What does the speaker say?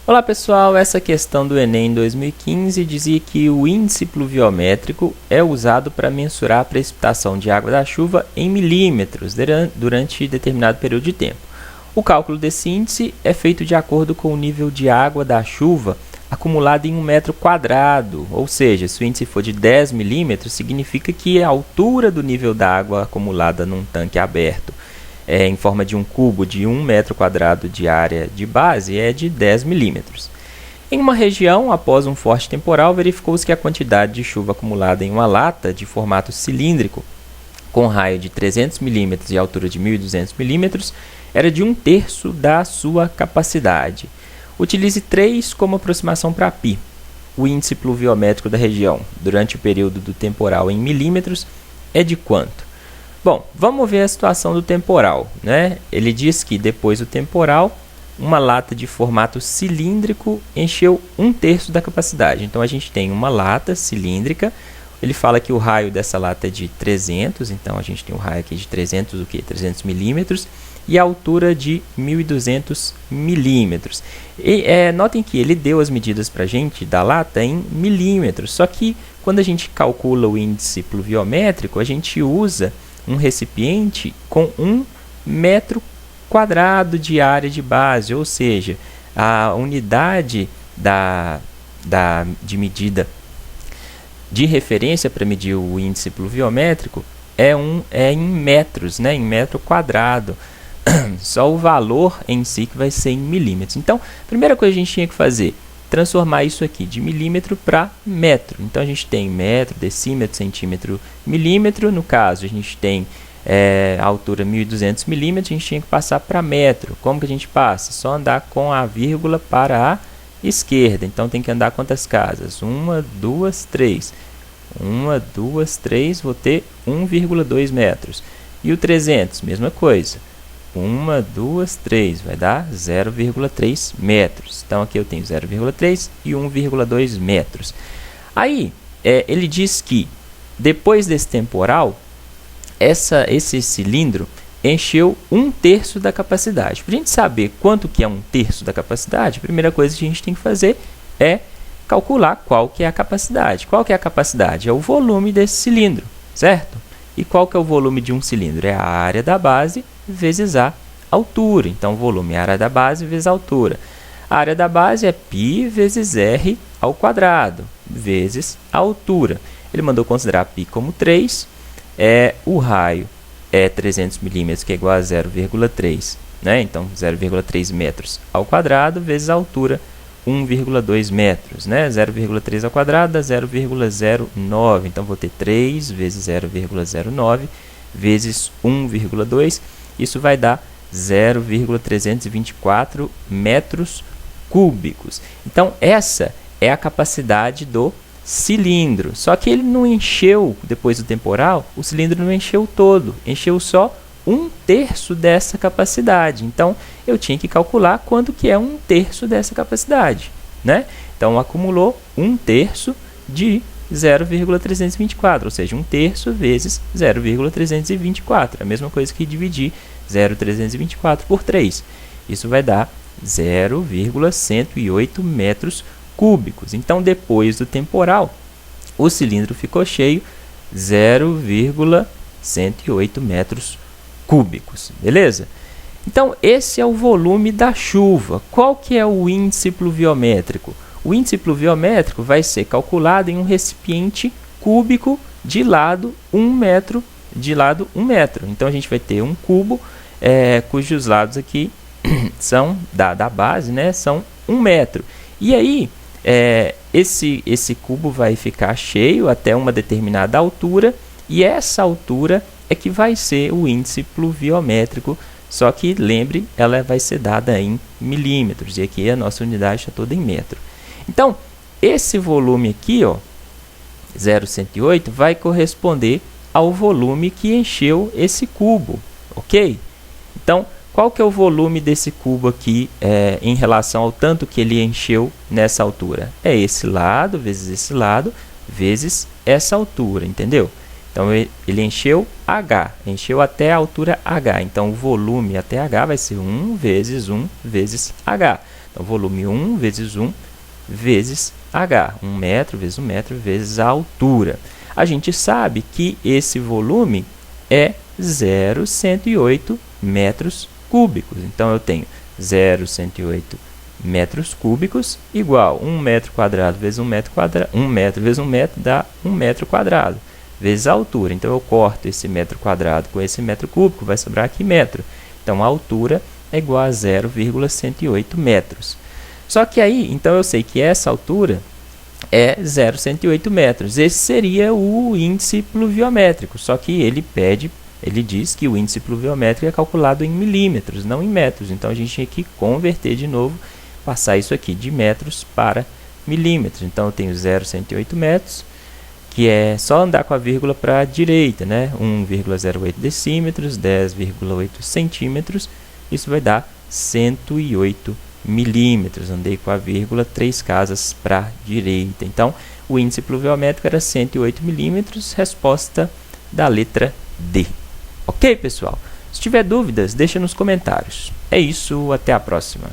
Olá pessoal, essa questão do Enem 2015 dizia que o índice pluviométrico é usado para mensurar a precipitação de água da chuva em milímetros durante determinado período de tempo. O cálculo desse índice é feito de acordo com o nível de água da chuva acumulado em 1 metro quadrado, ou seja, se o índice for de 10 milímetros, significa que a altura do nível da água acumulada num tanque aberto em forma de um cubo de 1 metro quadrado de área de base é de 10 milímetros. Em uma região, após um forte temporal, verificou-se que a quantidade de chuva acumulada em uma lata de formato cilíndrico, com raio de 300 milímetros e altura de 1.200 milímetros, era de 1/3 da sua capacidade. Utilize 3 como aproximação para π. O índice pluviométrico da região, durante o período do temporal em milímetros, é de quanto? Bom, vamos ver a situação do temporal, né? Ele diz que depois do temporal, uma lata de formato cilíndrico encheu 1/3 da capacidade. Então, a gente tem uma lata cilíndrica. Ele fala que o raio dessa lata é de 300, então a gente tem um raio aqui de 300, o quê? 300 milímetros, e a altura de 1.200 milímetros. Notem que ele deu as medidas para a gente da lata em milímetros, só que quando a gente calcula o índice pluviométrico, a gente usa um recipiente com 1 metro quadrado de área de base, ou seja, a unidade de medida de referência para medir o índice pluviométrico é em metros, né? Em metro quadrado. Só o valor em si que vai ser em milímetros. Então, a primeira coisa que a gente tinha que fazer, transformar isso aqui de milímetro para metro. Então, a gente tem metro, decímetro, centímetro, milímetro. No caso, a gente tem a altura 1.200 milímetros, a gente tinha que passar para metro. Como que a gente passa? Só andar com a vírgula para a esquerda. Então, tem que andar quantas casas? 1, 2, 3. 1, 2, 3, vou ter 1,2 metros. E o 300, mesma coisa. 1, 2, 3, vai dar 0,3 metros. Então, aqui eu tenho 0,3 e 1,2 metros. Aí, ele diz que, depois desse temporal, esse cilindro encheu 1/3 da capacidade. Para a gente saber quanto que é 1/3 da capacidade, a primeira coisa que a gente tem que fazer é calcular qual que é a capacidade. Qual que é a capacidade? É o volume desse cilindro, certo? E qual que é o volume de um cilindro? É a área da base vezes a altura. Então, o volume é a área da base vezes a altura. A área da base é π vezes r ao quadrado, vezes a altura. Ele mandou considerar π como 3. O raio é 300 milímetros, que é igual a 0,3. Né? Então, 0,3 metros ao quadrado vezes a altura, 1,2 metros. Né? 0,3 ao quadrado dá 0,09. Então, vou ter 3 vezes 0,09 vezes 1,2. Isso vai dar 0,324 metros cúbicos. Então, essa é a capacidade do cilindro. Só que ele não encheu, depois do temporal, o cilindro não encheu todo. Encheu só 1/3 dessa capacidade. Então, eu tinha que calcular quanto que é 1/3 dessa capacidade. Né? Então, acumulou 1/3 de 0,324, ou seja, 1/3 vezes 0,324. É a mesma coisa que dividir 0,324 por 3. Isso vai dar 0,108 metros cúbicos. Então, depois do temporal, o cilindro ficou cheio, 0,108 metros cúbicos. Beleza? Então, esse é o volume da chuva. Qual que é o índice pluviométrico? O índice pluviométrico vai ser calculado em um recipiente cúbico de lado 1 metro. Então, a gente vai ter um cubo cujos lados aqui são da base, né, são 1 metro. E aí, esse cubo vai ficar cheio até uma determinada altura, e essa altura é que vai ser o índice pluviométrico. Só que, lembre, ela vai ser dada em milímetros, e aqui a nossa unidade está toda em metro. Então, esse volume aqui, ó, 0,108, vai corresponder ao volume que encheu esse cubo, ok? Então, qual que é o volume desse cubo aqui em relação ao tanto que ele encheu nessa altura? É esse lado, vezes essa altura, entendeu? Então, ele encheu H, encheu até a altura H. Então, o volume até H vai ser 1 vezes H. Então, volume 1 vezes 1 vezes H. 1 metro vezes a altura. A gente sabe que esse volume é 0,108 metros cúbicos. Então, eu tenho 0,108 metros cúbicos igual 1 metro quadrado vezes 1 metro quadrado. 1 metro vezes 1 metro dá 1 metro quadrado vezes a altura. Então, eu corto esse metro quadrado com esse metro cúbico, vai sobrar aqui metro. Então, a altura é igual a 0,108 metros. Só que aí, então, eu sei que essa altura é 0,108 metros. Esse seria o índice pluviométrico, só que ele diz que o índice pluviométrico é calculado em milímetros, não em metros. Então, a gente tinha que converter de novo, passar isso aqui de metros para milímetros. Então, eu tenho 0,108 metros, que é só andar com a vírgula para a direita, né? 1,08 decímetros, 10,8 centímetros, isso vai dar 108 milímetros. Andei com a vírgula 3 casas para a direita. Então, o índice pluviométrico era 108 milímetros, resposta da letra D. Ok, pessoal? Se tiver dúvidas, deixa nos comentários. É isso, até a próxima.